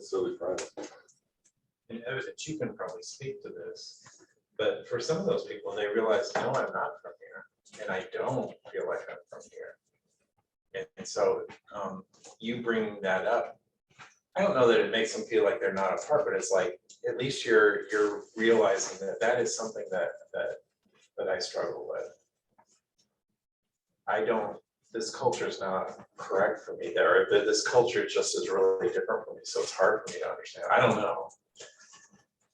silly private. And Evidence, you can probably speak to this, but for some of those people, they realize, no, I'm not from here, and I don't feel like I'm from here. And so you bring that up. I don't know that it makes them feel like they're not a part, but it's like, at least you're realizing that that is something that I struggle with. This culture is not correct for me there. This culture just is really different for me, so it's hard for me to understand. I don't know.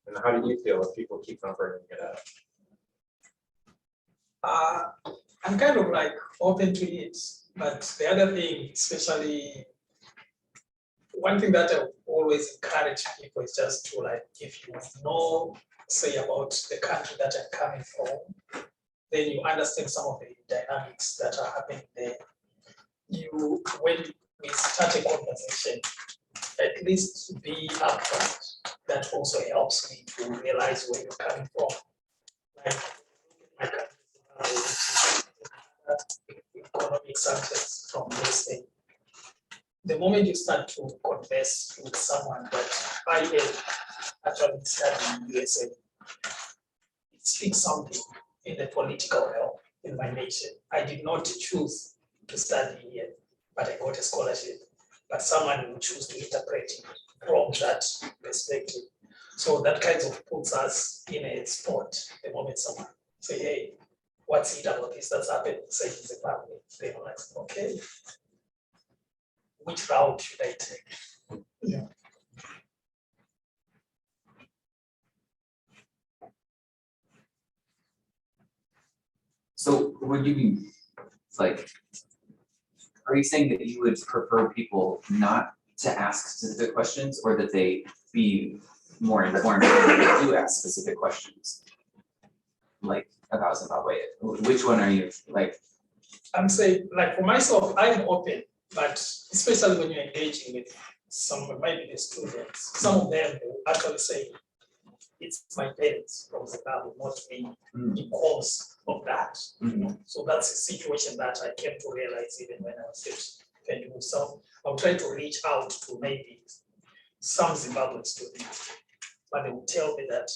And how do you feel if people keep on bringing it up? I'm kind of like open to it, but the other thing, especially one thing that I always encourage people is just to, like, if you know, say, about the country that I'm coming from, then you understand some of the dynamics that are happening there. When we start a conversation, at least be upfront. That also helps me to realize where you're coming from. Like, economic success from this thing. The moment you start to converse with someone that I have actually studied in USA, it speaks something in the political realm in my nation. I did not choose to study here, but I got a scholarship. But someone will choose to interpret it from that perspective. So that kind of puts us in a spot the moment someone say, hey, what's it about this that's happened? Say it's a family. They're like, okay, which route should I take? Yeah. So would you be like, are you saying that you would prefer people not to ask specific questions, or that they be more informed when they do ask specific questions? Like about Zimbabwe, which one are you like? I'm saying, like, for myself, I'm open, but especially when you're engaging with some, maybe the students, some of them will actually say, it's my parents from Zimbabwe, not me, because of that. So that's a situation that I came to realize even when I was just thinking of some. I'll try to reach out to maybe some Zimbabwean students, but they will tell me that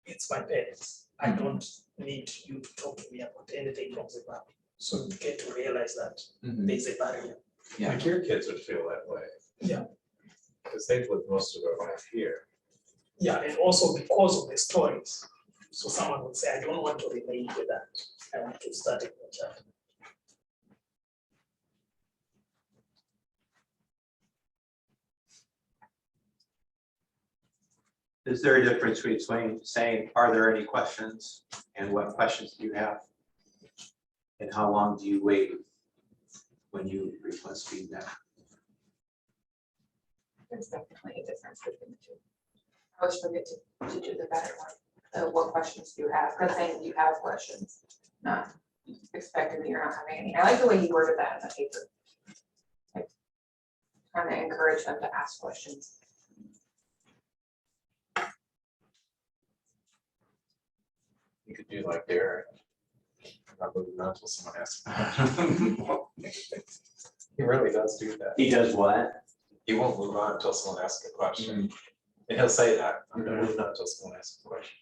it's my parents. I don't need you to talk to me about anything from Zimbabwe. So you get to realize that there's a barrier. Yeah. Like your kids would feel that way. Yeah. Because they've lived most of their life here. Yeah, and also because of the stories. So someone would say, I don't want to remain with that. I want to start a new chapter. Is there a difference between saying, are there any questions, and what questions do you have? And how long do you wait when you request feedback? There's definitely a difference between the two. I always forget to do the better one. What questions do you have? Because then you have questions, not expecting that you're not having any. I like the way you worded that in the paper. Like, trying to encourage them to ask questions. You could do like Derek. Not moving on until someone asks. He really does do that. He does what? He won't move on until someone asks a question. And he'll say that, I'm gonna move on until someone asks a question.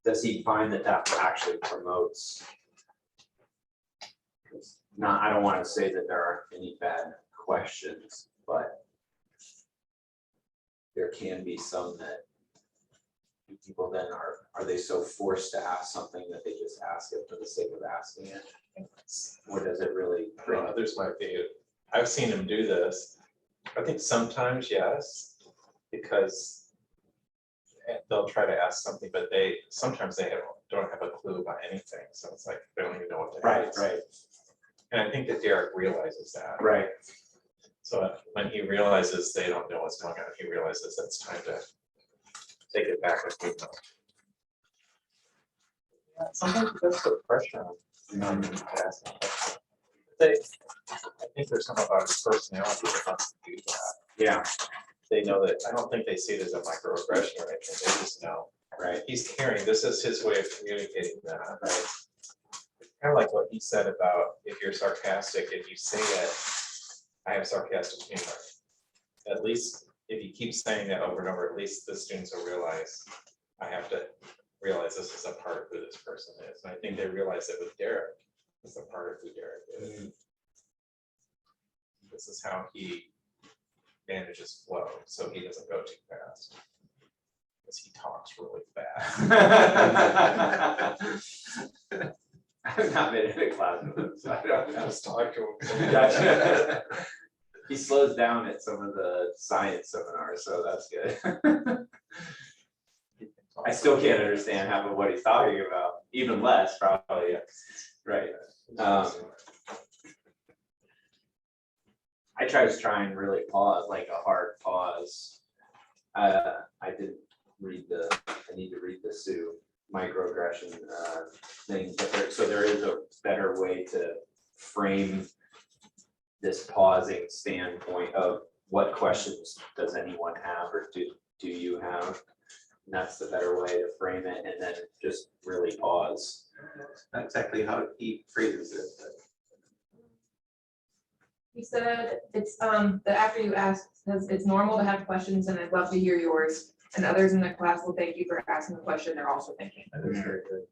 Does he find that that actually promotes? Not, I don't want to say that there aren't any bad questions, but there can be some that people then are they so forced to ask something that they just ask it for the sake of asking it? Or does it really? I don't know, others might be, I've seen him do this. I think sometimes, yes, because they'll try to ask something, but sometimes they don't have a clue about anything. So it's like, they don't even know what to ask. Right. And I think that Derek realizes that. Right. So when he realizes they don't know what's going on, he realizes that it's time to take it back and move on. Yeah, sometimes it does put pressure on them to ask them questions. I think there's something about his personality that wants to do that. Yeah. They know that, I don't think they see it as a microaggression or anything, they just know. Right. He's caring, this is his way of communicating that. Right. Kind of like what he said about if you're sarcastic, if you say it I have sarcastic humor. At least if you keep saying that over and over, at least the students will realize, I have to realize this is a part of who this person is. And I think they realize it with Derek, it's a part of who Derek is. This is how he manages flow, so he doesn't go too fast. Because he talks really fast. I've not been in a class with him, so I don't know. Just talk to him. Gotcha. He slows down at some of the science seminars, so that's good. I still can't understand half of what he's talking about, even less probably, right. I try and really pause, like a hard pause. I didn't read I need to read the Sue microaggression thing, but there is a better way to frame this pausing standpoint of what questions does anyone have or do you have? And that's the better way to frame it, and then just really pause. Not exactly how he phrases it, but. He said it's that after you ask, says it's normal to have questions and I'd love to hear yours. And others in the class will thank you for asking the question. They're also thinking. That is very good.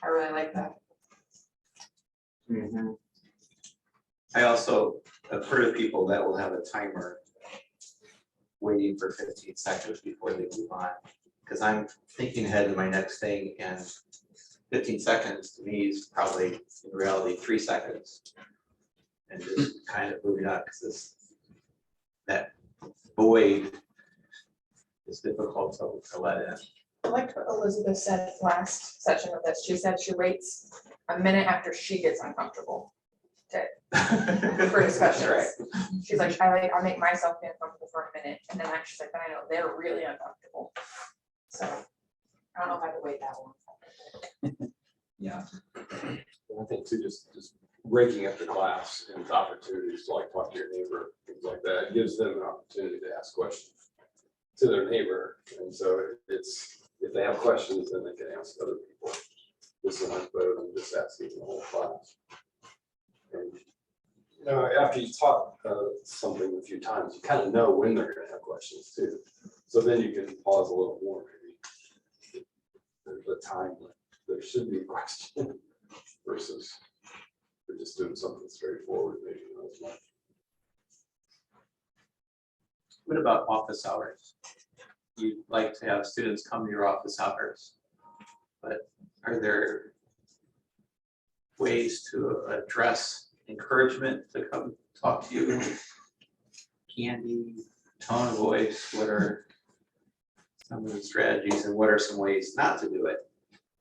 I really like that. Mm-hmm. I also have heard of people that will have a timer waiting for 15 seconds before they move on. Because I'm thinking ahead to my next thing, and 15 seconds to me is probably in reality 3 seconds. And just kind of moving on, because that void is difficult to let in. I liked what Elizabeth said last session of this. She said she waits a minute after she gets uncomfortable for discussions. Right. She's like, I'll make myself feel uncomfortable for a minute, and then she's like, I know they're really uncomfortable. So I don't know if I could wait that long. Yeah. I think too, just breaking up the class and opportunities to like talk to your neighbor, things like that, it gives them an opportunity to ask questions to their neighbor. And so it's, if they have questions, then they can ask other people. This is much better than just asking the whole class. And, you know, after you taught something a few times, you kind of know when they're going to have questions too. So then you can pause a little more. Maybe there's a time when there should be a question versus we're just doing something straightforward, maybe not as much. What about office hours? You'd like to have students come to your office hours, but are there ways to address encouragement to come talk to you? Candy, tone of voice, what are some of the strategies and what are some ways not to do it?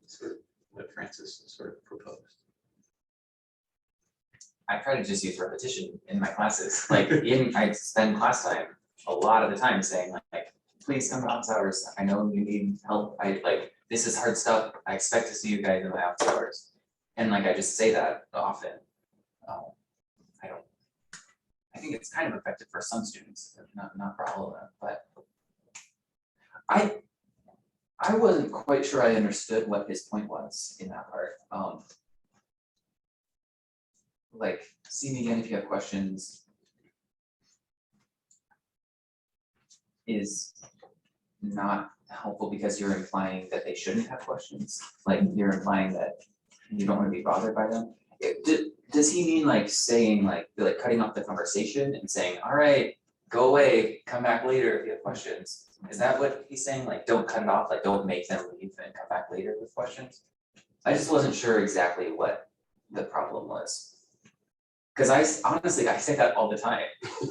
Sort of what Francis sort of proposed. I try to just use repetition in my classes. Like I spend class time a lot of the time saying like, please come to office hours. I know you need help. This is hard stuff. I expect to see you guys in my office hours. And like, I just say that often. I think it's kind of effective for some students, not for all of them, but I wasn't quite sure I understood what his point was in that part. Like, see me again if you have questions is not helpful because you're implying that they shouldn't have questions. Like, you're implying that you don't want to be bothered by them. Does he mean like saying like cutting off the conversation and saying, all right, go away, come back later if you have questions? Is that what he's saying? Like, don't cut it off, like don't make them leave and come back later with questions? I just wasn't sure exactly what the problem was. Because I say that all the time.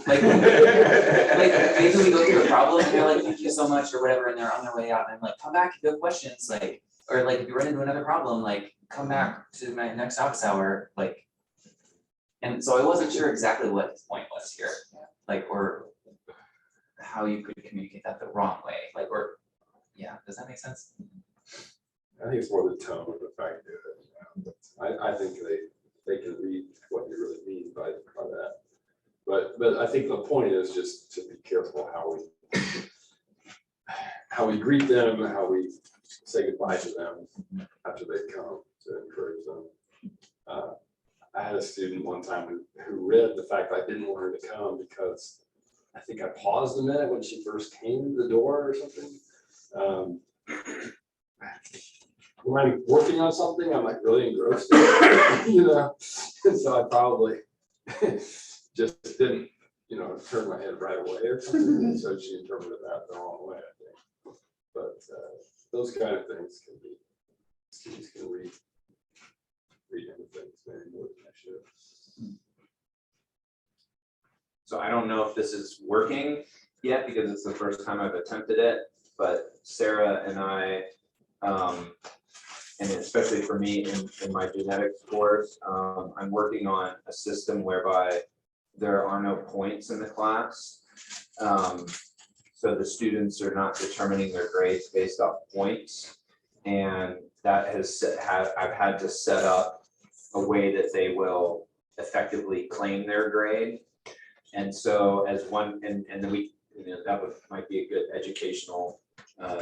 Like maybe we go through a problem and they're like, thank you so much or whatever, and they're on their way out and I'm like, come back if you have questions, like, or like if you run into another problem, like come back to my next office hour, like. And so I wasn't sure exactly what his point was here, like, or how you could communicate that the wrong way, like, or, yeah, does that make sense? I think it's more the tone of the fact that I think they can read what you really mean by that. But I think the point is just to be careful how we greet them, how we say goodbye to them after they come, to encourage them. I had a student one time who read the fact I didn't want her to come because I think I paused a minute when she first came to the door or something. When I'm working on something, I'm like really engrossed in it, you know, and so I probably just didn't, you know, turn my head right away or something, and so she interpreted that the wrong way, I think. But those kind of things can be, students can read into things very more than I should. So I don't know if this is working yet because it's the first time I've attempted it, but Sarah and I, and especially for me in my genetics course, I'm working on a system whereby there are no points in the class. So the students are not determining their grades based off points. And that has I've had to set up a way that they will effectively claim their grade. And so as one, and then we, you know, that might be a good educational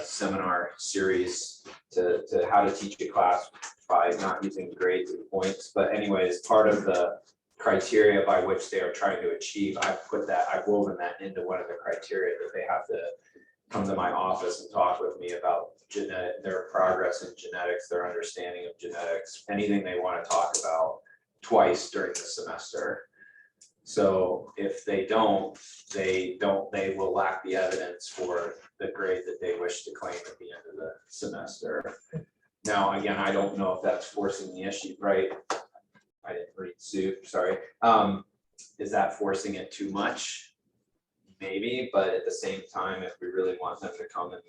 seminar series to how to teach a class by not using grades and points. But anyways, part of the criteria by which they are trying to achieve, I've woven that into one of the criteria that they have to come to my office and talk with me about their progress in genetics, their understanding of genetics, anything they want to talk about twice during the semester. So if they they will lack the evidence for the grade that they wish to claim at the end of the semester. Now, again, I don't know if that's forcing the issue, right? I didn't read Sue, sorry. Is that forcing it too much? Maybe, but at the same time, if we really want them to come and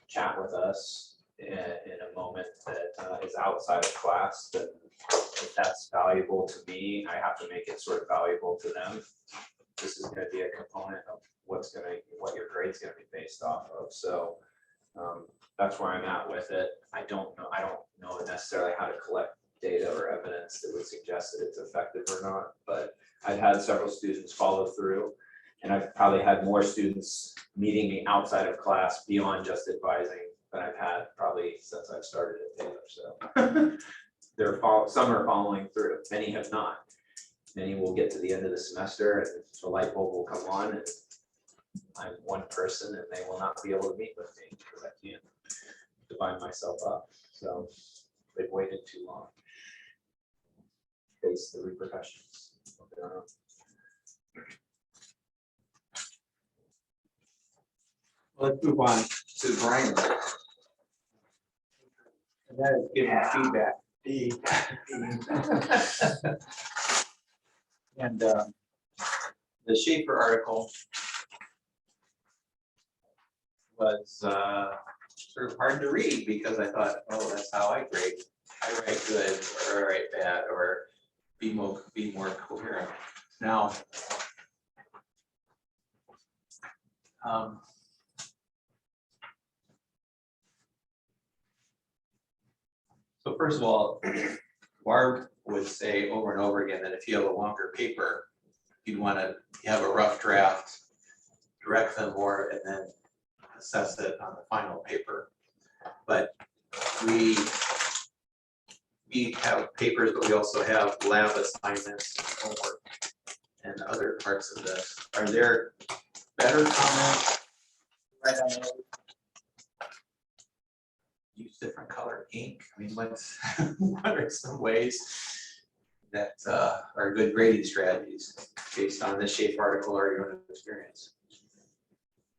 chat with us in a moment that is outside of class, then if that's valuable to me, I have to make it sort of valuable to them. This is going to be a component of what your grade's going to be based off of. So that's where I'm at with it. I don't know necessarily how to collect data or evidence that would suggest that it's effective or not, but I've had several students follow through, and I've probably had more students meeting me outside of class beyond just advising than I've had probably since I've started at Taylor. So some are following through, many have not. Many will get to the end of the semester and the light bulb will come on and I'm one person and they will not be able to meet with me because I can't divide myself up. So they've waited too long. Face the repercussions of their own. Let's move on to Brian. And that is giving feedback. And the Schaefer article was sort of hard to read because I thought, oh, that's how I grade. I write good or I write bad or be more coherent. Now, so first of all, Barb would say over and over again that if you have a longer paper, you'd want to have a rough draft, direct them more, and then assess it on the final paper. But we have papers, but we also have lab assignments, and homework, and other parts of this. Are there better comments? Right on those? Use different color ink. I mean, what are some ways that are good grading strategies based on this Schaefer article or your own experience?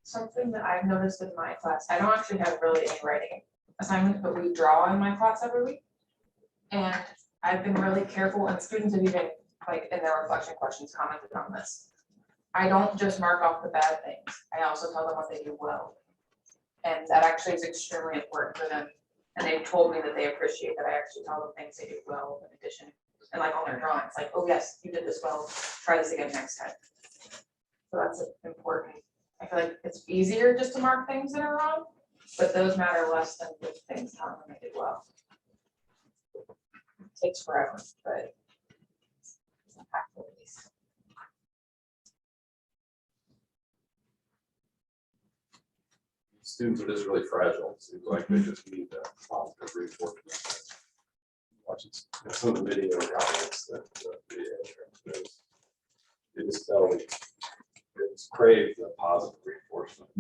Something that I've noticed in my class, I don't actually have really any writing assignments, but we draw in my class every week. And I've been really careful, and students have even, like, in their reflection questions commented on this. I don't just mark off the bad things. I also tell them what they do well. And that actually is extremely important for them. And they've told me that they appreciate that I actually tell them things they do well in addition. And like on their drawings, like, oh yes, you did this well, try this again next time. So that's important. I feel like it's easier just to mark things that are wrong, but those matter less than the things telling them they did well. It takes forever, but it's impactful at least. Students are just really fragile. It seems like they just need that positive reinforcement. questions. Some of the video comments that they just felt it crave the positive reinforcement.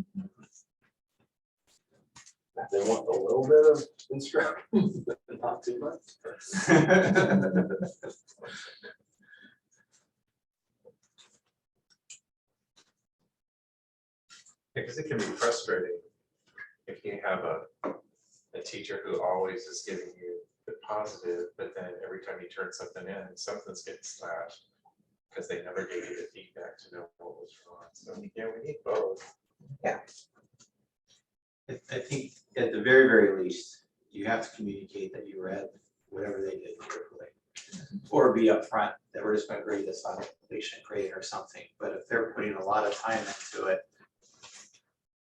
If they want a little bit of instruction, but not too much. Because it can be frustrating if you have a teacher who always is giving you the positive, but then every time you turn something in, something's getting slashed. Because they never gave you the feedback to know what was wrong. So yeah, we need both. I think at the very, very least, you have to communicate that you read whatever they did carefully. Or be upfront that we're just gonna grade this on completion grade or something, but if they're putting a lot of time into it,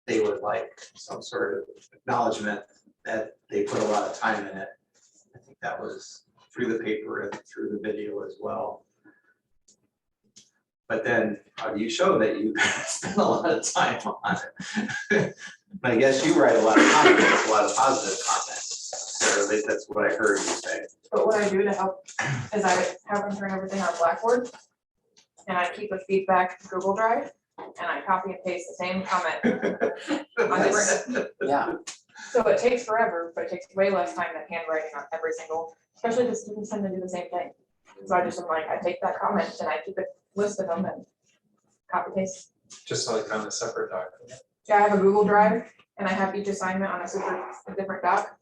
they would like some sort of acknowledgement that they put a lot of time in it. I think that was through the paper and through the video as well. But then how do you show that you spent a lot of time on it? I guess you write a lot of comments, a lot of positive comments. So at least that's what I heard you say. But what I do to help is I have them turn everything on Blackboard. And I keep a feedback Google Drive and I copy and paste the same comment on different. Yeah, So it takes forever, but it takes way less time than handwriting on every single, especially if students tend to do the same thing. So I just am like, I take that comment and I keep a list of them and copy paste. Just like on a separate document. Yeah, I have a Google Drive and I have each assignment on a different doc.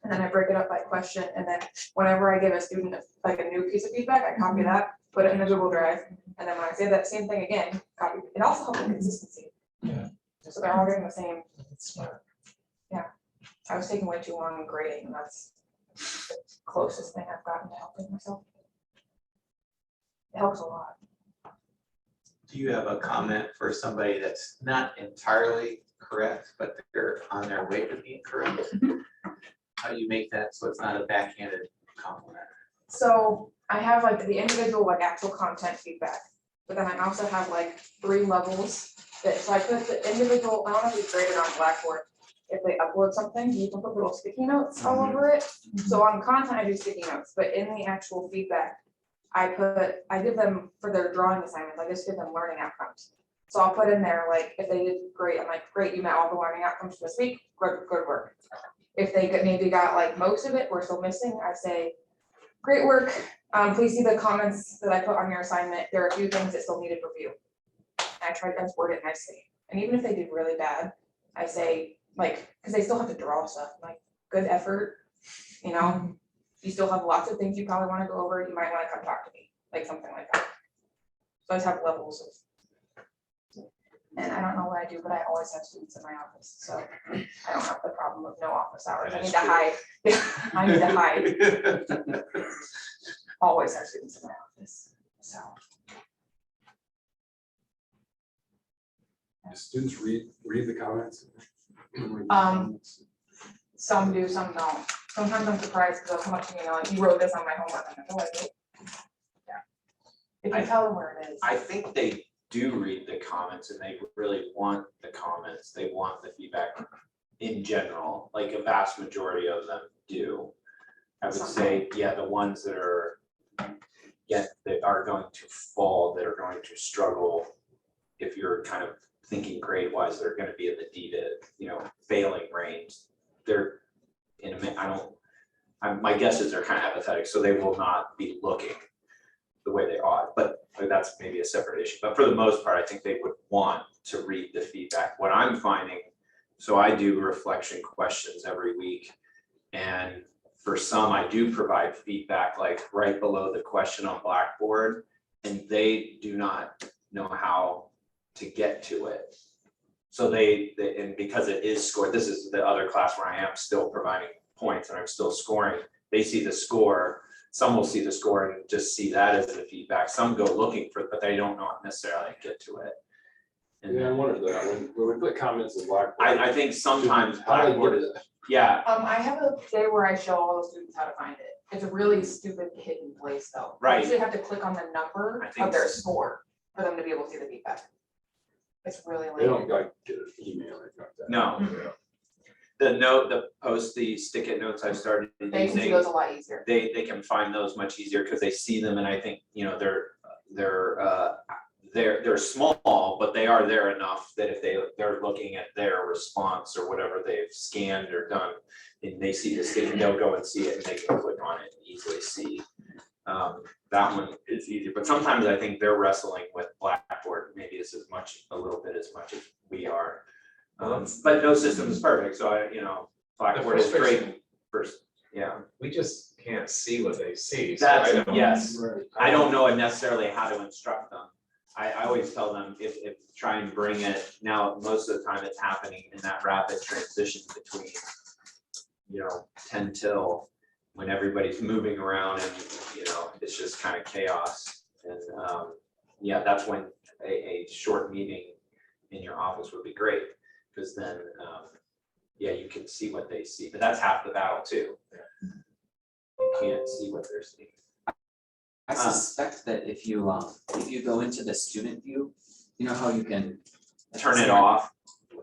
And then I break it up by question, and then whenever I give a student like a new piece of feedback, I copy that, put it in the Google Drive, and then when I say that same thing again, copy. It also helps with consistency. Yeah. So they're all getting the same. It's smart. I was taking way too long in grading, and that's the closest thing I've gotten to helping myself. It helps a lot. Do you have a comment for somebody that's not entirely correct, but they're on their way to being correct? How do you make that so it's not a backhanded compliment? So I have like the individual like actual content feedback, but then I also have like 3 levels that, so I put the individual, I don't know if you graded on Blackboard. If they upload something, you can put little sticky notes all over it. So on content, I do sticky notes, but in the actual feedback, I give them for their drawing assignments, I just give them learning outcomes. So I'll put in there, like, if they did great, I'm like, great, you met all the learning outcomes for this week, good work. If they maybe got like most of it, we're still missing, I say, great work. Please see the comments that I put on your assignment. There are a few things that still needed review. I tried to word it nicely. And even if they did really bad, I say, like, because they still have to draw stuff, like, good effort, you know, you still have lots of things you probably want to go over, you might want to come talk to me, like something like that. So I just have levels of, and I don't know what I do, but I always have students in my office, so I don't have the problem of no office hours. I need to hide. I need to hide. Always have students in my office, so. Do students read the comments? Some do, some don't. Sometimes I'm surprised because they'll come up to me and they're like, you wrote this on my homework. I'm like, oh, I did. Yeah. If you tell them where it is. I think they do read the comments and they really want the comments. They want the feedback in general, like a vast majority of them do. I would say, yeah, the ones that are, that are going to fall, that are going to struggle, if you're kind of thinking grade wise, they're gonna be in the D to, failing range. They're in my guess is they're kind of apathetic, so they will not be looking the way they ought, but that's maybe a separate issue. But for the most part, I think they would want to read the feedback. What I'm finding, so I do reflection questions every week, and for some, I do provide feedback like right below the question on Blackboard, and they do not know how to get to it. So and because it is scored, this is the other class where I am still providing points and I'm still scoring. They see the score, some will see the score and just see that as the feedback. Some go looking for it, but they don't know necessarily how to get to it. And Yeah, I wondered that, when we put comments in Blackboard. I think sometimes How do they Blackboard get is, to that? yeah, I have a day where I show all the students how to find it. It's a really stupid hidden place though. Right. You usually have to click on the number I think of their so. score for them to be able to see the feedback. It's really They lame. don't like get an email or anything like that. no. the stick-it notes I've started They can see using, those a lot easier. they can find those much easier because they see them, and I think, you know, they're small, but they are there enough that if they're looking at their response or whatever they've scanned or done, and they see the stick, they'll go and see it and they can click on it and easily see. That one is easier, but sometimes I think they're wrestling with Blackboard, maybe it's a little bit as much as we are. But no system is perfect, so Blackboard is great first, yeah. We just can't see what they see. So I That's, don't- yes, Right. I don't know necessarily how to instruct them. I always tell them if try and bring it, now, most of the time it's happening in that rapid transition between, 10 till, when everybody's moving around and, it's just kind of chaos. And, yeah, that's when a short meeting in your office would be great, because then, yeah, you can see what they see, but that's half the battle too. You can't see what they're seeing. I suspect that if you go into the student view, you know how you can Turn it off.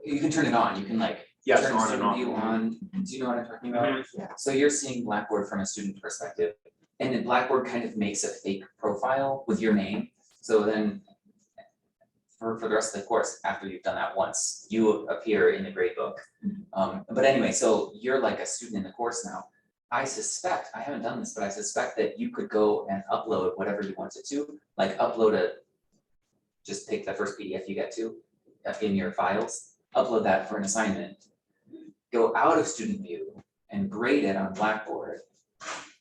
You can turn it on, you can Yes, turn on and student off. view on. Do you know what I'm talking about? Mhm. Yeah. So you're seeing Blackboard from a student perspective, and then Blackboard kind of makes a fake profile with your name. So then for the rest of the course, after you've done that once, you appear in the grade book. But anyway, so you're like a student in the course now. I suspect, I haven't done this, but I suspect that you could go and upload whatever you wanted to, like just take the first PDF you get to in your files, upload that for an assignment, go out of student view and grade it on Blackboard,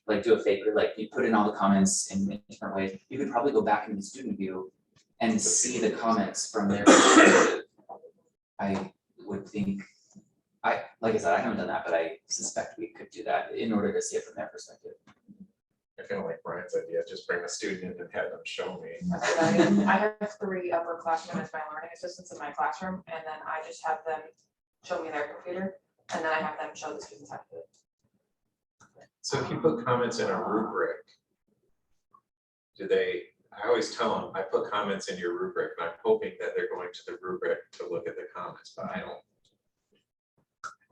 like do a faker, like you put in all the comments in a different way. You could probably go back into student view and see the comments from their perspective. I would think, like I said, I haven't done that, but I suspect we could do that in order to see it from their perspective. I kind of like Brian's idea, just bring a student in and have them show me. That's what I do. I have 3 upperclassmen as my learning assistants in my classroom, and then I just have them show me their computer, and then I have them show the students how to do it. So if you put comments in a rubric, I always tell them, I put comments in your rubric, and I'm hoping that they're going to the rubric to look at the comments, but I don't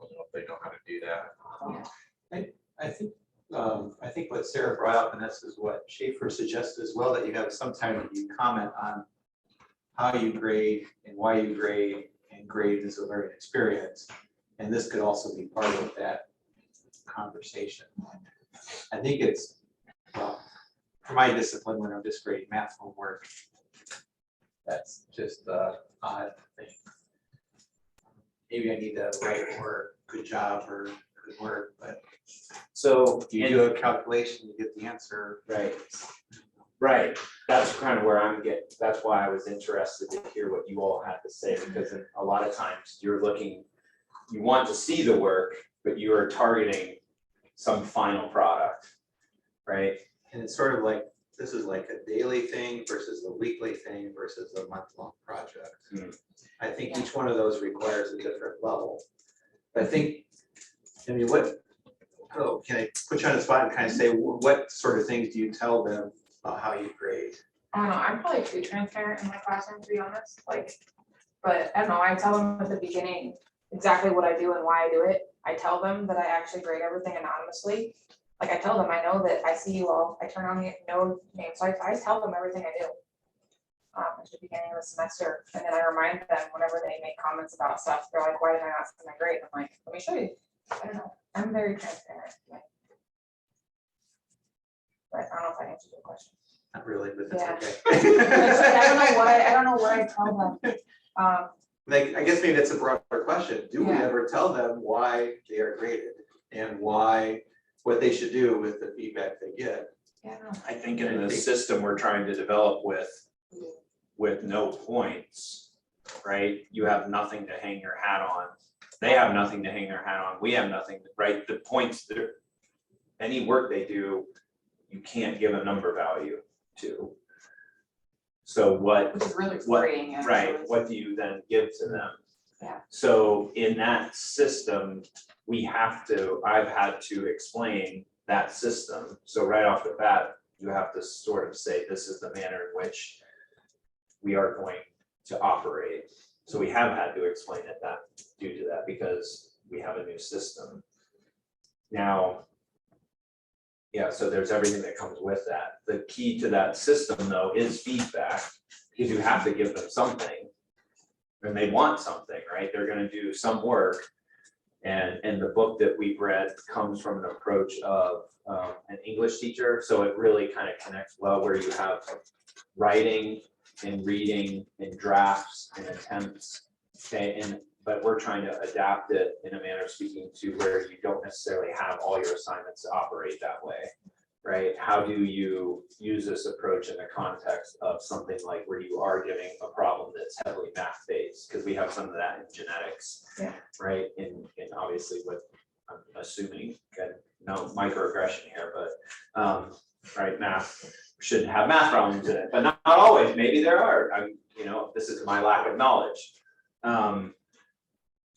know if they know how to do that. I think what Sarah brought up, and this is what Schaefer suggested as well, that you have some time that you comment on how you grade and why you grade, and grade is a learning experience. And this could also be part of that conversation. I think it's, well, for my discipline, when I'm just grading math homework, that's just the odd thing. Maybe I need to write more good job or good work, but So you do a calculation, you get the answer. Right, that's kind of where that's why I was interested to hear what you all had to say, because a lot of times you want to see the work, but you are targeting some final product, right? And it's sort of like, this is like a daily thing versus a weekly thing versus a month-long project. I think each one of those requires a different level. But I think, can I put you on the spot and kind of say, what sort of things do you tell them about how you grade? I don't know, I'm probably too transparent in my classroom, to be honest, but I don't know, I tell them at the beginning exactly what I do and why I do it. I tell them that I actually grade everything anonymously. Like I tell them, I know that I see you all, I turn on the no name, so I tell them everything I do. At the beginning of the semester, and then I remind them whenever they make comments about stuff, they're like, why did I not see my grade? I'm like, let me show you. I don't know, I'm very transparent. But I don't know if I answered your question. Not really, but that's Yeah. okay. I don't know what I tell them. I guess maybe that's a broader question. Do we Yeah. ever tell them why they are graded and what they should do with the feedback they get? Yeah, no. I think in the system we're trying to develop with no points, right? You have nothing to hang your hat on. They have nothing to hang their hat on. We have nothing, right? The points, any work they do, you can't give a number value to. So Which is really freeing, actually. right, what do you then give to them? Yeah. So in that system, I've had to explain that system. So right off the bat, you have to sort of say, this is the manner in which we are going to operate. So we have had to explain it due to that, because we have a new system. Now, yeah, so there's everything that comes with that. The key to that system though is feedback, because you have to give them something. And they want something, right? They're gonna do some work. And the book that we've read comes from an approach of an English teacher. So it really kind of connects well where you have writing and reading and drafts and attempts. Okay, but we're trying to adapt it in a manner of speaking to where you don't necessarily have all your assignments to operate that way, right? How do you use this approach in the context of something like where you are giving a problem that's heavily math-based? Because we have some of that in genetics, Yeah. right? And obviously what I'm assuming, okay, no microaggression here, but right, math should have math problems in it, but not always. Maybe there are. This is my lack of knowledge.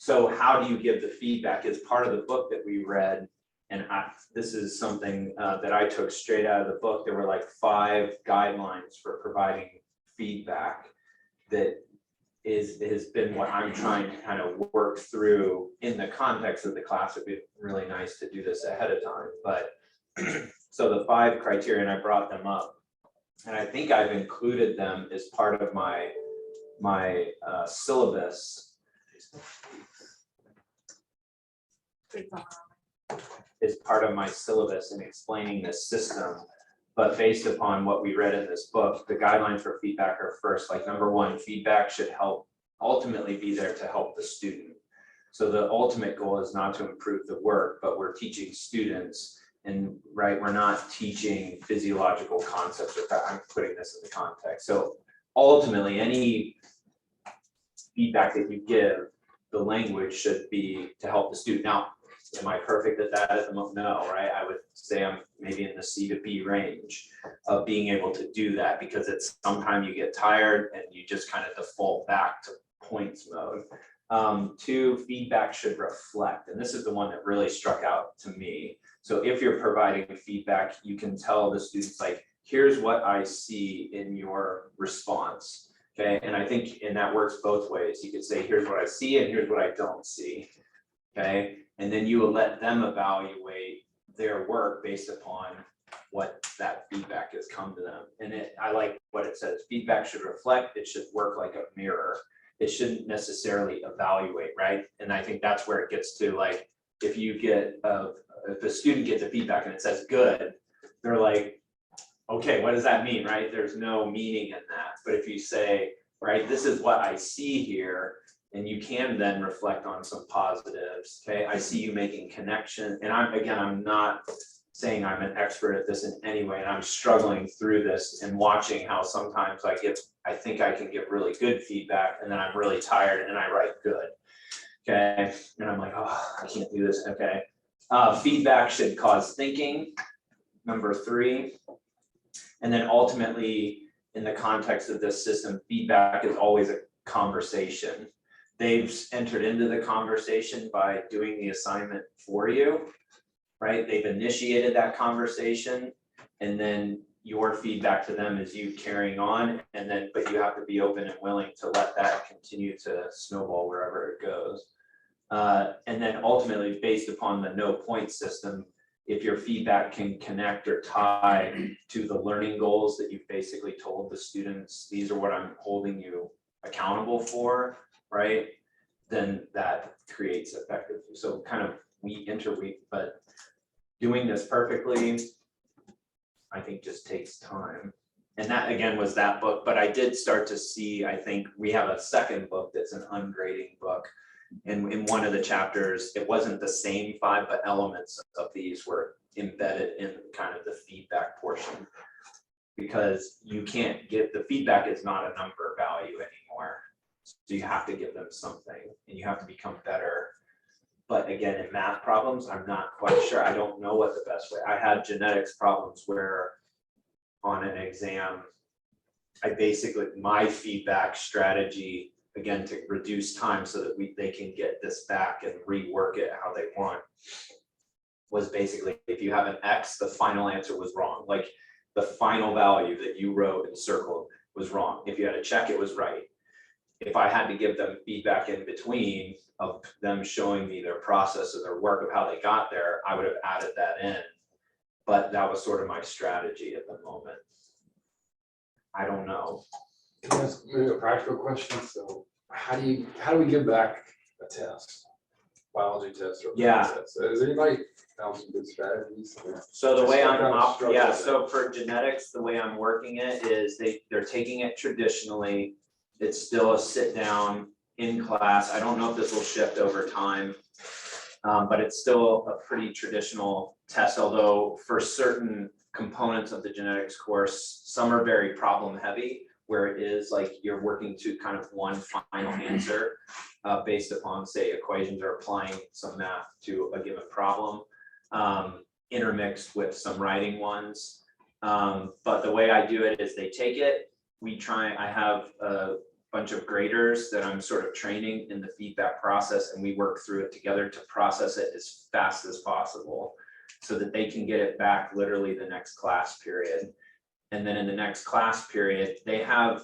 So how do you give the feedback? Is part of the book that we read, and this is something that I took straight out of the book. There were like 5 guidelines for providing feedback that has been what I'm trying to kind of work through in the context of the class. It'd be really nice to do this ahead of time, but so the 5 criteria, and I brought them up, and I think I've included them as part of my syllabus. Is part of my syllabus in explaining this system, but based upon what we read in this book, the guidelines for feedback are first, like number 1, feedback should ultimately be there to help the student. So the ultimate goal is not to improve the work, but we're teaching students, and right, we're not teaching physiological concepts, or I'm putting this in the context. So ultimately, any feedback that you give, the language should be to help the student. Now, am I perfect at that at the moment? No, right? I would say I'm maybe in the C to B range of being able to do that, because it's sometimes you get tired and you just kind of default back to points mode. 2, feedback should reflect, and this is the one that really struck out to me. So if you're providing feedback, you can tell the students, like, here's what I see in your response. Okay, and I think, and that works both ways. You could say, here's what I see and here's what I don't see. Okay, and then you will let them evaluate their work based upon what that feedback has come to them. And I like what it says, feedback should reflect, it should work like a mirror. It shouldn't necessarily evaluate, right? And I think that's where it gets to, like, if you get, if the student gets a feedback and it says good, they're like, okay, what does that mean, right? There's no meaning in that. But if you say, right, this is what I see here, and you can then reflect on some positives, okay? I see you making connection, and I'm not saying I'm an expert at this in any way, and I'm struggling through this and watching how sometimes I think I can give really good feedback, and then I'm really tired and I write good, okay? And I'm like, oh, I can't do this, okay? Feedback should cause thinking, number 3. And then ultimately, in the context of this system, feedback is always a conversation. They've entered into the conversation by doing the assignment for you, right? They've initiated that conversation, and then your feedback to them is you carrying on, and then, but you have to be open and willing to let that continue to snowball wherever it goes. And then ultimately, based upon the no point system, if your feedback can connect or tie to the learning goals that you've basically told the students, these are what I'm holding you accountable for, right? Then that creates effective. So kind of week, but doing this perfectly, I think just takes time. And that again was that book, but I did start to see, I think we have a second book that's an ungrading book. And in one of the chapters, it wasn't the same 5, but elements of these were embedded in kind of the feedback portion. Because you can't give, the feedback is not a number value anymore. So you have to give them something, and you have to become better. But again, in math problems, I'm not quite sure. I don't know what the best way. I had genetics problems where on an exam, my feedback strategy, again, to reduce time so that they can get this back and rework it how they want, was basically, if you have an X, the final answer was wrong. Like the final value that you wrote and circled was wrong. If you had a check, it was right. if I had to give them feedback in between of them showing me their process or their work of how they got there, I would have added that in. But that was sort of my strategy at the moment. I don't know. Can I ask maybe a practical question? So how do we give back a test? Biology test or? Yeah. Test? So has anybody found some good strategies? So the way I'm, What kind of structure yeah, is it? so for genetics, the way I'm working it is they're taking it traditionally. It's still a sit down in class. I don't know if this will shift over time. But it's still a pretty traditional test, although for certain components of the genetics course, some are very problem heavy, where it is like you're working to kind of one final answer based upon, say, equations or applying some math to a given problem, intermixed with some writing ones. But the way I do it is they take it, I have a bunch of graders that I'm sort of training in the feedback process, and we work through it together to process it as fast as possible so that they can get it back literally the next class period. And then in the next class period, they have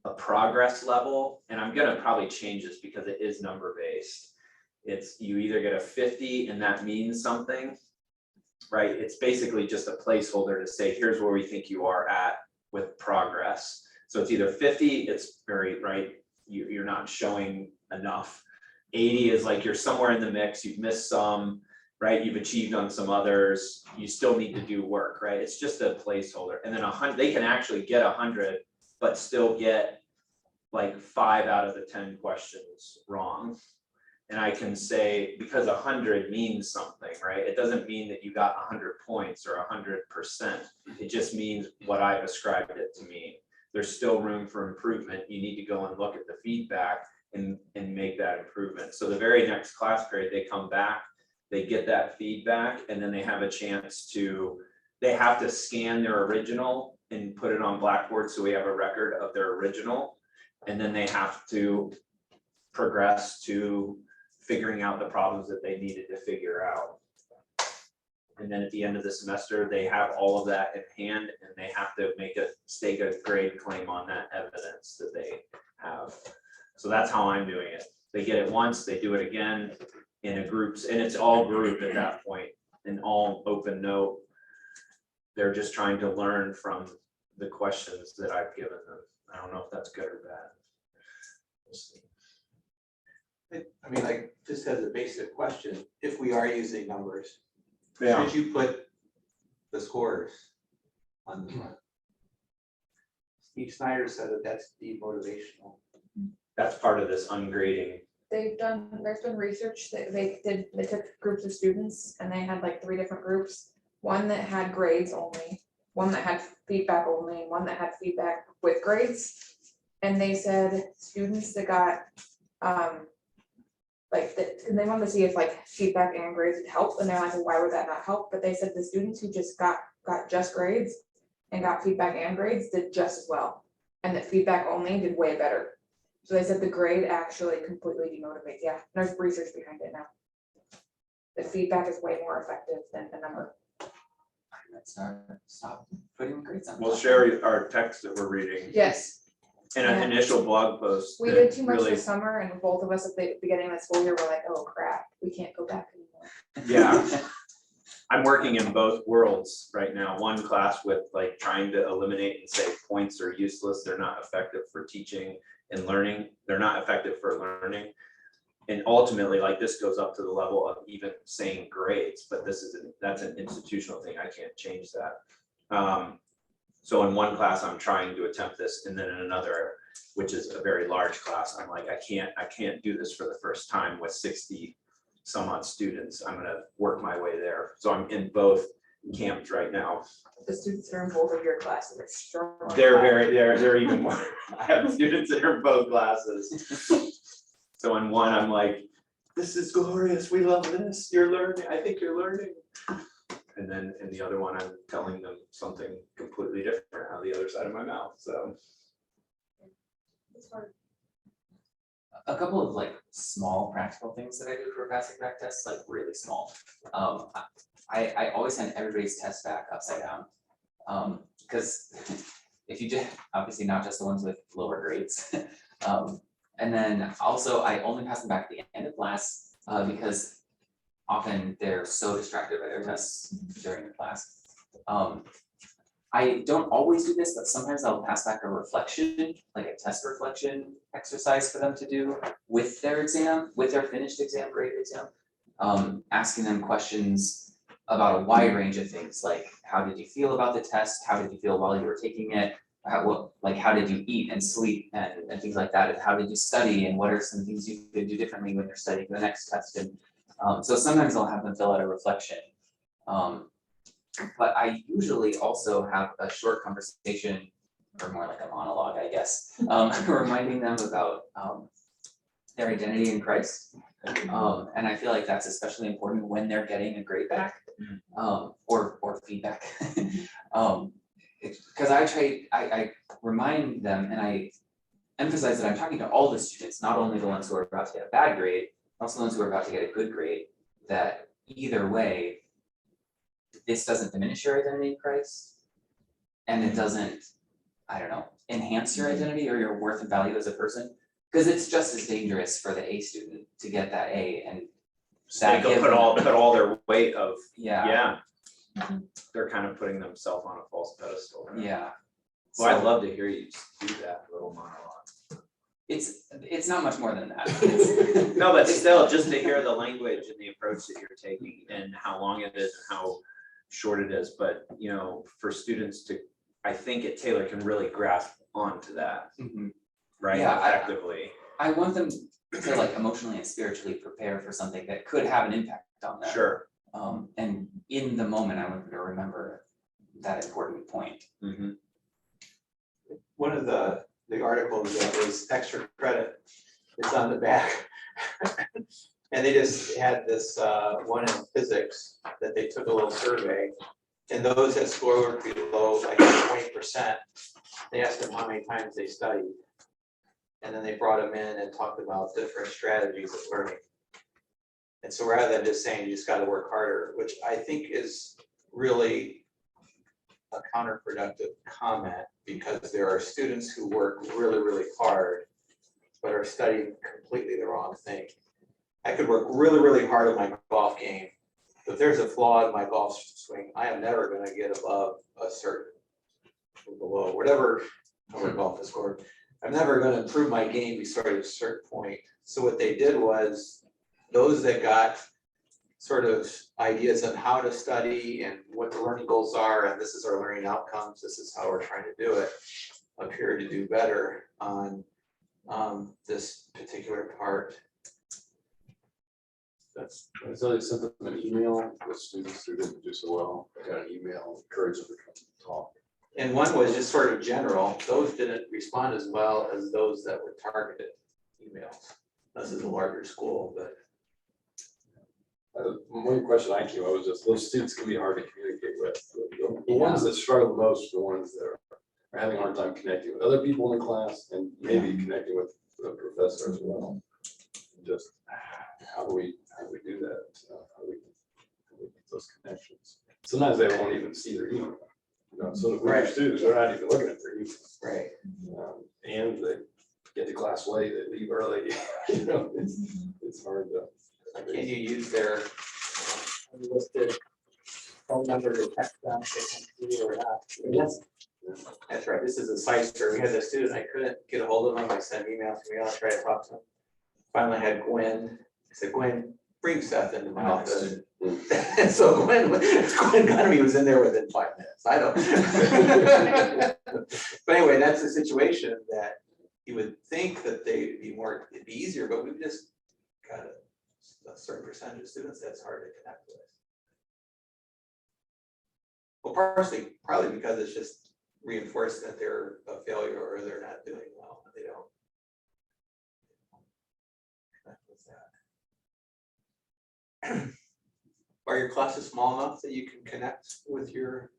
a progress level, and I'm gonna probably change this because it is number based. It's you either get a 50 and that means something, right? It's basically just a placeholder to say, here's where we think you are at with progress. So it's either 50, it's very, right, you're not showing enough. 80 is like you're somewhere in the mix, you've missed some, right? You've achieved on some others, you still need to do work, right? It's just a placeholder. And then 100, they can actually get 100, but still get like 5 out of the 10 questions wrong. And I can say, because 100 means something, right? It doesn't mean that you got 100 points or 100%. It just means what I've ascribed it to mean. There's still room for improvement. You need to go and look at the feedback and make that improvement. So the very next class period, they come back, they get that feedback, and then they have a chance to, they have to scan their original and put it on Blackboard so we have a record of their original. And then they have to progress to figuring out the problems that they needed to figure out. And then at the end of the semester, they have all of that in hand, and they have to stake a grade claim on that evidence that they have. So that's how I'm doing it. They get it once, they do it again in a groups, and it's all group at that point, and all open note. They're just trying to learn from the questions that I've given them. I don't know if that's good or bad. We'll see. I mean, like, just as a basic question, if we are using numbers, Yeah. should you put the scores on the front? Steve Snyder said that that's demotivational. That's part of this ungrading. There's been research that they took groups of students and they had like 3 different groups. One that had grades only, one that had feedback only, and one that had feedback with grades. And they said students that got, and they wanted to see if like feedback and grades would help, and they're like, well, why would that not help? But they said the students who just got just grades and got feedback and grades did just as well. And that feedback only did way better. So they said the grade actually completely demotivates. Yeah, there's research behind it now. The feedback is way more effective than the number. Let's stop putting grades on. We'll share our text that we're reading. Yes, In an Yeah. initial blog post. we that did too much really- this summer, and both of us at the beginning of the school year were like, oh crap, we can't go back anymore. Yeah. I'm working in both worlds right now. One class with like trying to eliminate and say points are useless. They're not effective for teaching and learning. They're not effective for learning. And ultimately, like this goes up to the level of even saying grades, but that's an institutional thing. I can't change that. So in one class, I'm trying to attempt this, and then in another, which is a very large class, I'm like, I can't do this for the first time with 60 some odd students. I'm gonna work my way there. So I'm in both camps right now. The students that are in both of your classes are strong. They're even more. I have students that are in both classes. So in one, I'm like, this is glorious. We love this. You're learning. I think you're learning. And then in the other one, I'm telling them something completely different out of the other side of my mouth. So It's hard. A couple of like small practical things that I do for passing back tests, like really small. I always send everybody's test back upside down. Because if you just, obviously not just the ones with lower grades. And then also, I only pass them back at the end of class, because often they're so distracted by their tests during the class. I don't always do this, but sometimes I'll pass back a reflection, like a test reflection exercise for them to do with their exam, with their finished exam, grade exam. Asking them questions about a wide range of things, like how did you feel about the test? How did you feel while you were taking it? How did you eat and sleep and things like that? And how did you study? And what are some things you could do differently when you're studying for the next test? And so sometimes I'll have them fill out a reflection. But I usually also have a short conversation, or more like a monologue, I guess, reminding them about their identity in Christ. And I feel like that's especially important when they're getting a grade back, or feedback. Because I remind them and I emphasize that I'm talking to all the students, not only the ones who are about to get a bad grade, also the ones who are about to get a good grade, that either way, this doesn't diminish your identity in Christ, and it doesn't, I don't know, enhance your identity or your worth and value as a person, because it's just as dangerous for the A student to get that A and They go put all their weight of, yeah, they're kind of putting themselves on a false pedestal. Right? yeah. Well, I'd So love to hear you do that little monologue. it's not much more than that. It's- No, but still, just to hear the language and the approach that you're taking and how long it is and how short it is, but you know, for students to, I think Taylor can really grasp onto that, Mhm. right? Yeah, Effectively. I want them to like emotionally and spiritually prepare for something that could have an impact on them. Sure. And in the moment, I want them to remember that important point. Mhm. One of the articles that was extra credit, it's on the back. And they just had this one in physics that they took a little survey. And those that scored below like 20%, they asked them how many times they studied. And then they brought them in and talked about different strategies of learning. And so rather than just saying you just got to work harder, which I think is really a counterproductive comment, because there are students who work really, really hard, but are studying completely the wrong thing. I could work really, really hard at my golf game, but if there's a flaw in my golf swing, I am never gonna get above a certain, or below, whatever our golf is scored. I'm never gonna improve my game before a certain point. So what they did was, those that got sort of ideas on how to study and what the learning goals are, and this is our learning outcomes, this is how we're trying to do it, appear to do better on this particular part. So they sent them an email, the students who didn't do so well, I got an email, encouraged them to come talk. And one was just sort of general, those didn't respond as well as those that were targeted emails. This is a larger school, but. One question I came up was just, those students can be hard to communicate with. The ones that struggle the most are the ones that are having a hard time connecting with other people in the class and maybe connecting with the professor as well. Just how do we do that? How do we get those connections? Sometimes they won't even see their email. You know, so the Right. students are not even looking at their email. Right. And they get to class late, they leave early. You know, it's hard to. Can you use their unlisted phone number to text them if they can see or not? Yes. That's right, this is a site where we had a student, I couldn't get a hold of him, I sent emails to me, I'll try to talk to him. Finally had Gwen, I said, Gwen, bring Seth into my office. And so Gwen Gunnery was in there within 5 minutes, I don't. But anyway, that's a situation that you would think that it'd be easier, but we've just got a certain percentage of students that's hard to connect with. Well, probably because it's just reinforced that they're a failure or they're not doing well, they don't connect with that. Are your classes small enough that you can connect with your?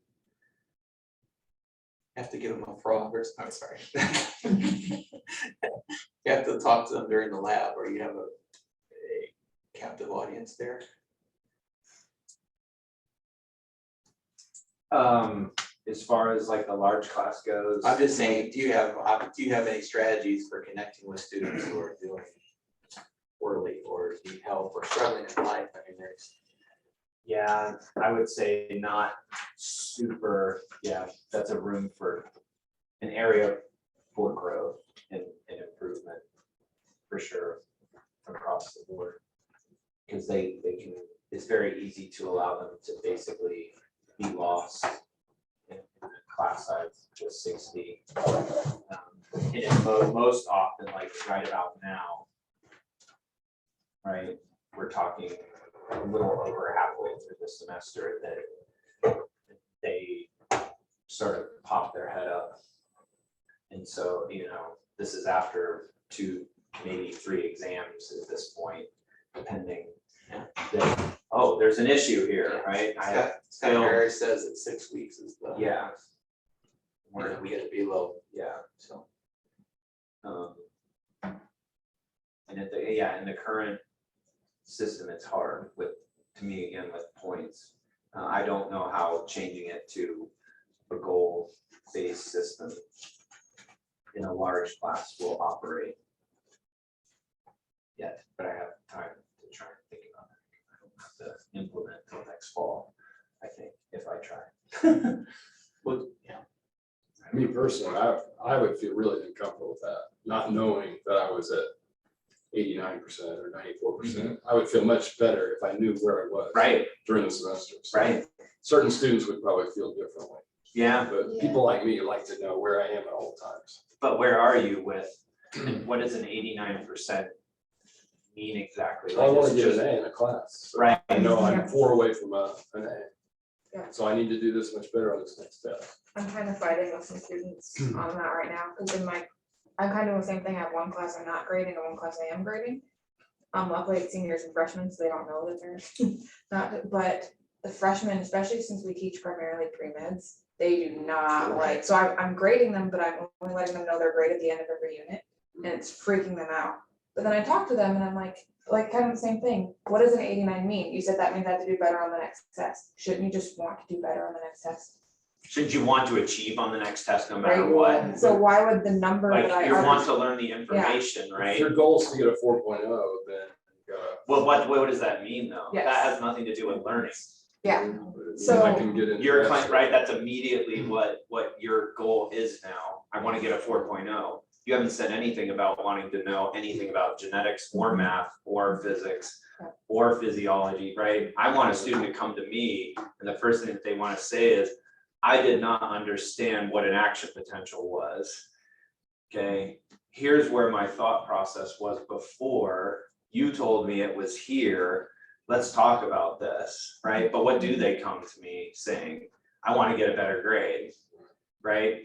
You have to give them a frog or something, sorry. You have to talk to them during the lab, or you have a captive audience there. as far as like the large class goes. I'm just saying, do you have any strategies for connecting with students who are doing poorly or need help or struggling in life? I mean, there's. Yeah, I would say not super, yeah, that's a room for an area for growth and improvement for sure across the board. Because they can, it's very easy to allow them to basically be lost in a class size of 60. And it's most often, like right about now, right, we're talking a little over halfway through the semester that they sort of pop their head up. And so, you know, this is after 2, maybe 3 exams at this point, depending. That, oh, there's an issue here, right? Scott Harris says that 6 weeks is the. Yeah. We get to be low, Yeah. so. And in the current system, it's hard with, to me, again, with points. I don't know how changing it to a goal-based system in a large class will operate yet, but I have time to try and think about it. I don't have to implement until next fall, I think, if I try. Well, yeah. Me personally, I would feel really uncomfortable with that, not knowing that I was at 89% or 94%. I would feel much better if I knew where I was. Right. During the semester. So Right. Certain students would probably feel differently, Yeah, but people like me like to know where I am at all times. but where are you with, and what does an 89% mean exactly? I Like, want it's to get just- an A in a class. So Right. I know I'm Yeah. 4 away from an A. Yeah. So I need to do this much better on this next test. I'm kind of fighting with some students on that right now, because in my, I'm kind of doing the same thing, I have one class I'm not grading and one class I am grading. Luckily it's seniors and freshmen, so they don't know that they're not, but the freshmen, especially since we teach primarily pre-meds, they do not like, so I'm grading them, but I'm only letting them know they're great at the end of every unit, and it's freaking them out. But then I talk to them and I'm like kind of the same thing, what does an 89 mean? You said that means I have to do better on the next test, shouldn't you just want to do better on the next test? Shouldn't you want to achieve on the next test no matter Right. what? So why would the number Like, that I you want already, to learn the information, If right? your goal is to get a 4.0, then you gotta. Well, what does that mean though? Yes. That has nothing to do with learning. Yeah. I So- can get into Your that class, stuff. right, that's immediately what your goal is now. I want to get a 4.0. You haven't said anything about wanting to know anything about genetics or math or physics or physiology, right? I want a student to come to me and the first thing that they want to say is, I did not understand what an action potential was. Okay, here's where my thought process was before. You told me it was here. Let's talk about this, right? But what do they come to me saying? I want to get a better grade, right?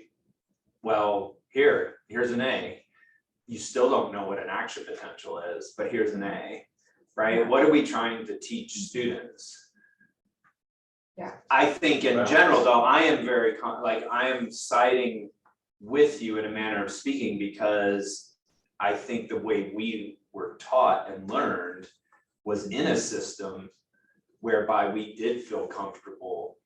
Well, here's an A. You still don't know what an action potential is, but here's an A, right? What are we trying to teach students? Yeah. I think in general, though, I am very, I am siding with you in a manner of speaking because I think the way we were taught and learned was in a system whereby we did feel comfortable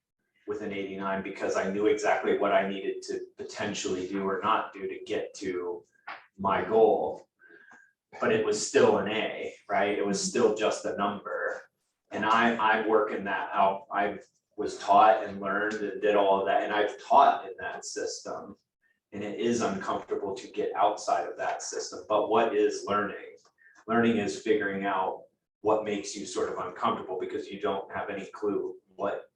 with an 89 because I knew exactly what I needed to potentially do or not do to get to my goal. But it was still an A, right? It was still just a number. And I'm working that out. I was taught and learned and did all of that, and I've taught in that system. And it is uncomfortable to get outside of that system. But what is learning? Learning is figuring out what makes you sort of uncomfortable because you don't have any clue what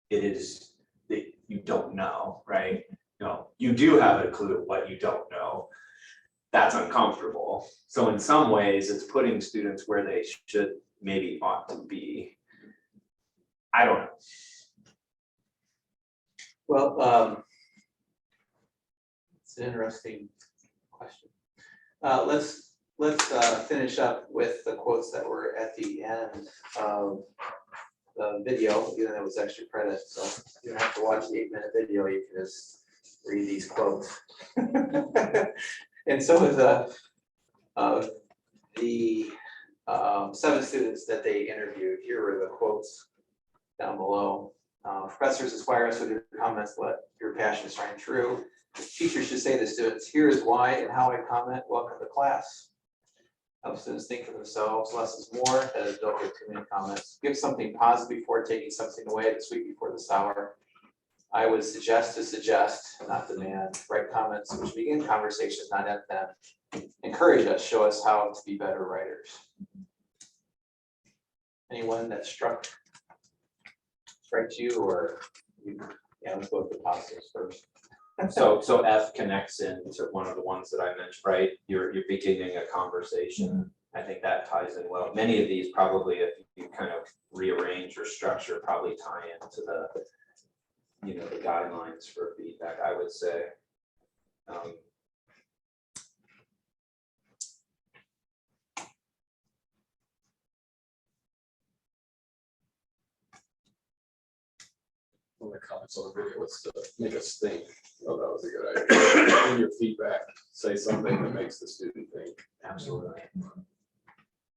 it is that you don't know, right? No, you do have a clue what you don't know. That's uncomfortable. So in some ways, it's putting students where they should maybe ought to be. I don't know. Well, it's an interesting question. Let's finish up with the quotes that were at the end of the video, even though it was extra credit, so you don't have to watch the 8-minute video, you can just read these quotes. And some of the 7 students that they interviewed, here were the quotes down below. Professors inspire us with your comments, let your passion shine through. Teachers should say to students, here is why and how I comment, welcome to class. Help students think for themselves, less is more, don't give too many comments. Give something positive before taking something away, the sweet before the sour. I would suggest to suggest, not demand. Write comments which begin conversations, not end them. Encourage us, show us how to be better writers. Anyone that strikes you, or you, yeah, let's go with the positives first. So F connects into one of the ones that I mentioned, right? You're beginning a conversation. I think that ties in well. Many of these probably, if you kind of rearrange or structure, probably tie into the, you know, the guidelines for feedback, I would say. One of the comments on the video was to make us think. Oh, that was a good idea. In your feedback, say something that makes the student think. Absolutely.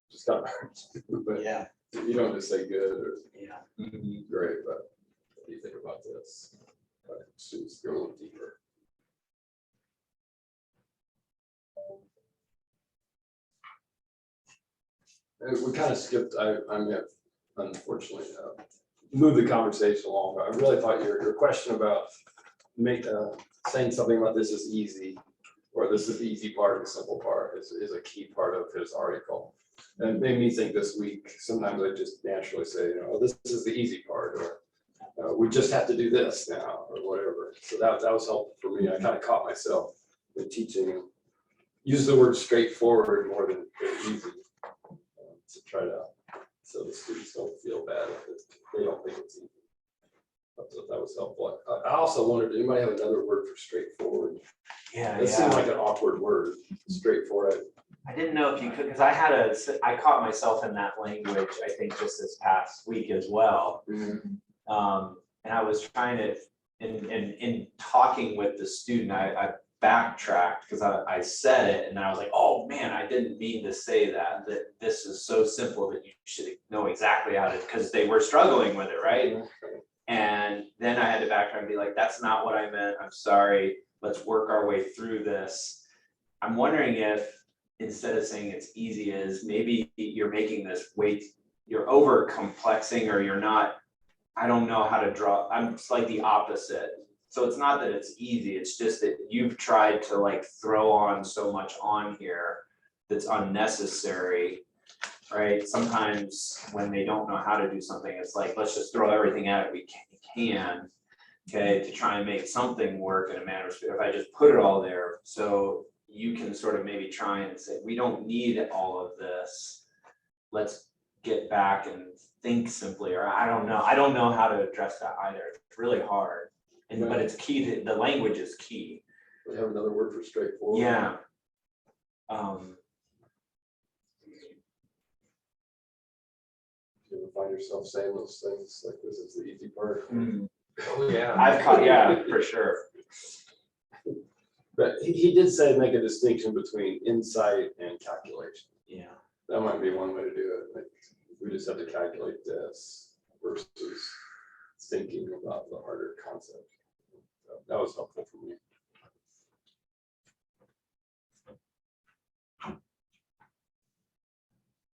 Just kind of hard to do, but Yeah, you don't just say good or yeah. great, but what do you think about this? Students go a little deeper. We kind of skipped, I may have unfortunately moved the conversation along, but I really thought your question about saying something about this is easy, or this is the easy part, the simple part is a key part of his article. And it made me think this week, sometimes I just naturally say, you know, this is the easy part, or we just have to do this now, or whatever. So that was helpful for me. I kind of caught myself in teaching, use the word straightforward more than easy, to try to, so the students don't feel bad if they don't think it's easy. I thought that was helpful. I also wondered, did anybody have another word for straightforward? Yeah, It seemed like an awkward word, straightforward. I didn't know if you could, because I caught myself in that language, I think just this past week as well. And I was trying to, in talking with the student, I backtracked because I said it and I was like, oh man, I didn't mean to say that this is so simple that you should know exactly how to, because they were struggling with it, right? And then I had to backtrack and be like, that's not what I meant, I'm sorry, let's work our way through this. I'm wondering if instead of saying it's easy as maybe you're making this you're over complexing, or you're not, I don't know how to draw, I'm like the opposite. So it's not that it's easy, it's just that you've tried to like throw on so much on here that's unnecessary, right? Sometimes when they don't know how to do something, it's like, let's just throw everything at it we can, okay, to try and make something work in a manner. If I just put it all there, so you can sort of maybe try and say, we don't need all of this. Let's get back and think simply, or I don't know how to address that either. It's really hard. But it's key to, the language is key. We have another word for straightforward. Yeah. You ever find yourself saying those things like this is the easy part? Oh, yeah. I've caught, yeah, for sure. But he did say make a distinction between insight and calculation. Yeah. That might be one way to do it. Like, we just have to calculate this versus thinking about the harder concept. So that was helpful for me.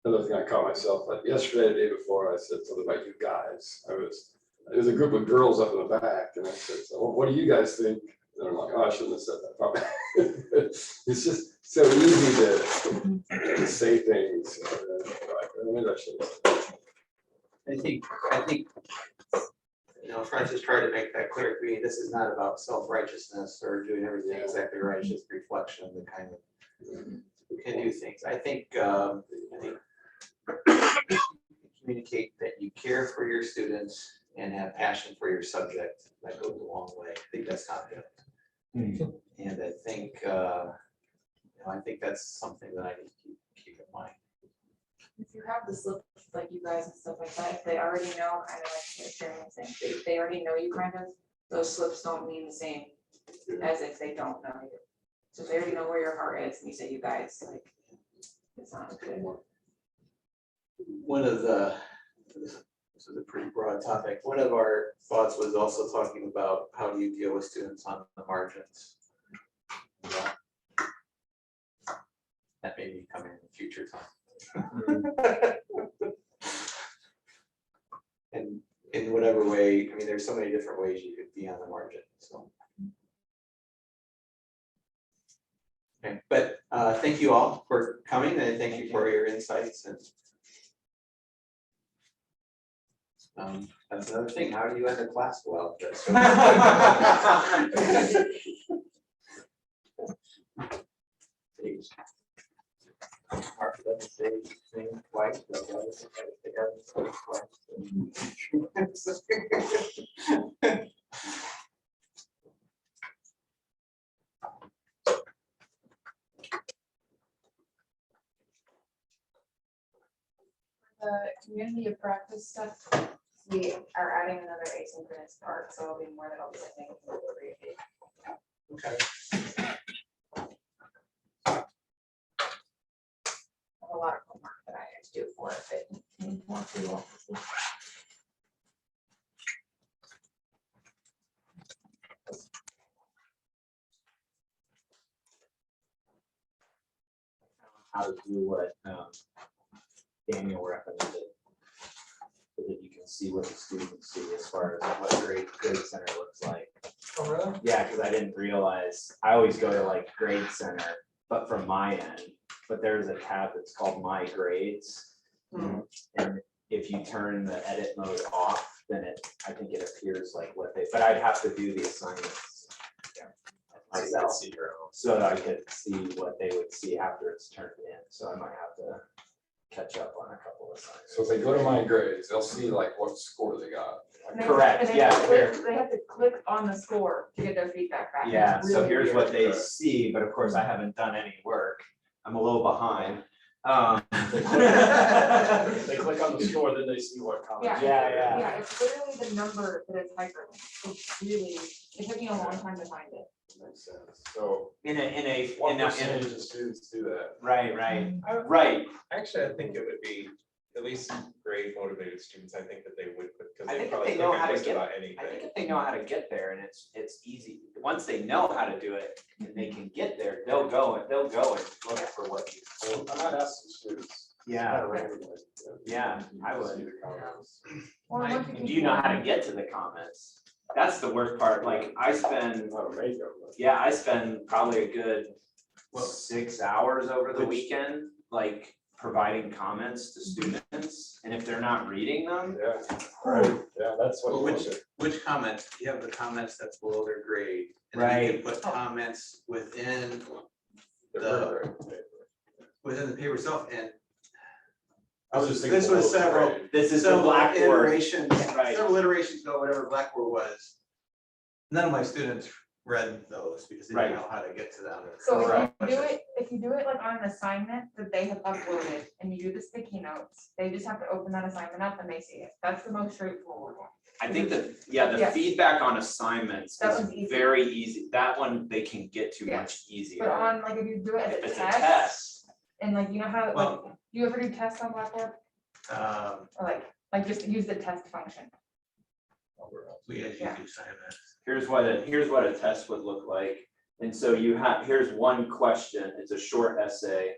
Another thing I caught myself, like yesterday, the day before, I said something about you guys. There's a group of girls up in the back, and I said, so what do you guys think? And I'm like, oh, I shouldn't have said that. Probably. It's just so easy to say things. Maybe I should have said that. I think, you know, Francis tried to make that clear to me. This is not about self-righteousness or doing everything exactly right. It's just reflection of the kind of who can do things. I think communicate that you care for your students and have passion for your subject. That goes a long way. I think that's confident. And I think, I think that's something that I need to keep in mind. If you have the slips like you guys and stuff like that, if they already know, kind of like you're sharing the same, they already know you kind of, those slips don't mean the same as if they don't know you. So if they already know where your heart is and you say you guys, like, it's not good. One of the This is a pretty broad topic. One of our thoughts was also talking about how do you deal with students on the margins. That may be coming in the future time. And in whatever way, I mean, there's so many different ways you could be on the margin, so. Okay, but thank you all for coming and thank you for your insights and. That's another thing. How do you end a class well? Mark doesn't say things twice, but the other thing it doesn't say twice. The community of practice stuff, we are adding another asynchronous part, so it'll be more than I'll be sending. Okay. A lot of homework that I have to do for it, but more people. How to do what Daniel recommended. So that you can see what the students see as far as what grade center looks like. Oh, really? Yeah, because I didn't realize, I always go to like grade center, but from my end, but there's a tab that's called My Grades. And if you turn the edit mode off, then I think it appears like what they, but I'd have to do the assignments myself, so that I could see what they would see after it's turned in, so I might have to catch up on a couple of assignments. So if they go to My Grades, they'll see like what score they got. Correct, And they yeah, have to click- They have to click on the score to get their feedback back. Yeah, It's so really here's weird. what they see, but of course I haven't done any work. I'm a little behind. They click on the score, then they see what comments. Yeah. Yeah. Yeah, it's literally the number that it's hyperlinked. It's really, it took me a long time to find it. Makes sense. So In a, what percentage of students do that? right. Right, Actually, I think it would be at least grade motivated students. I think that they would, because I they think if probably they know click how on to just get- about I think anything. if they know how to get there and it's easy, once they know how to do it and they can get there, they'll go and look for what you told I them. might ask some students. Yeah, yeah, I would. Do you know how to get to the comments? That's the worst part, like I spend probably a good 6 hours over the weekend, like providing comments to students, and if they're not reading them. Yeah, right, yeah, that's what. Well, you want to- which comments? You have the comments that's below their grade. And then you can put comments within within the paper itself, and I was just thinking. This was below several- grade. This is the Several Blackboard. iterations, Right. several iterations ago, whatever Blackboard was. None of my students read those because they didn't know how to get to them. So Correct. if you do it like on an assignment that they have uploaded and you do the sticky notes, they just have to open that assignment up and they see it. That's the most straightforward one. I think that, yeah, the Yeah. feedback on assignments That is one's easy. very easy. That one they can get to Yeah. much But easier. on, like, if you do it If as it's a a test, test, and like, you know how, like, Well- do you ever do tests on Blackboard? Or like just use the test function? We as you Yeah. do assignments. here's what a test would look like. And so here's one question, it's a short essay.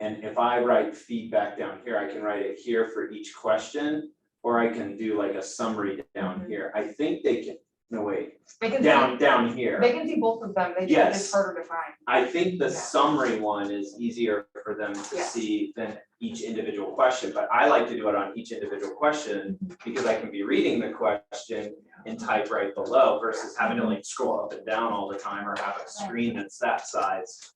And if I write feedback down here, I can write it here for each question, or I can do like a summary down Mhm. here. I think they can, no, wait, They can down see, here. they can see both of them, they just, Yes. it's harder to find. I think the Yeah. summary one is easier for them to Yeah. see than each individual question, but I like to do it on each individual question because I can be reading the question and type right below versus having to like scroll up and down all the time or have a screen that's that size,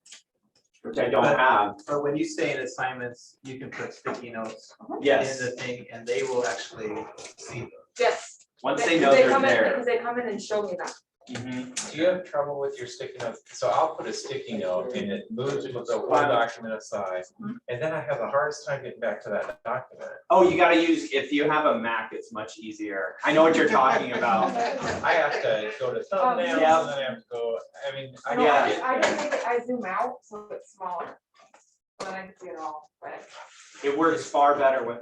which I don't have. But when you say in assignments, you can put sticky notes in Yes, the thing and they will actually see them. Yes. once they know they're come in there. Because they come in and show me that. Mhm. Do you have trouble with your sticky notes? So I'll put a sticky note and it moves with the Word document aside. And then I have the hardest time getting back to that document. Oh, you gotta use, if you have a Mac, it's much easier. I know what you're talking about. I have to go to thumbnails Yeah. and then I have to go, I mean, I No, Yeah. get I just make it, I zoom out, so it's smaller. So then I can see it all, but. It works far better with a